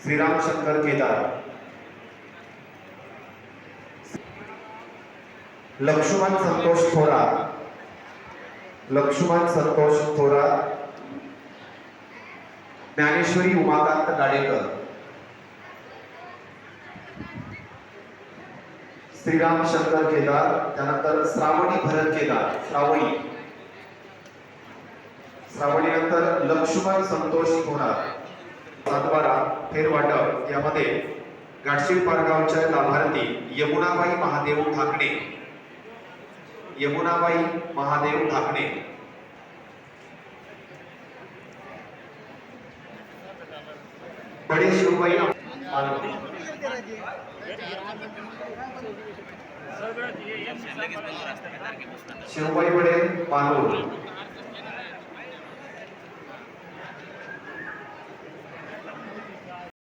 श्रीराम शंकर केदार, लक्ष्मण संतोष थोरात, लक्ष्मण संतोष थोरात, ज्ञानेश्वरी उमाकांत गाडेकर, श्रीराम शंकर केदार, त्यानंतर श्रावणी भरत केदार, श्रावणी नंतर लक्ष्मण संतोष थोरात. सातबारा फेरवाटप यामध्ये गाडशीळ पारगावच्या लाभार्थी यमुनाबाई महादेव ठाकणे, यमुनाबाई महादेव ठाकणे, बडे शिवबाई शिवबाई बडे पानूर,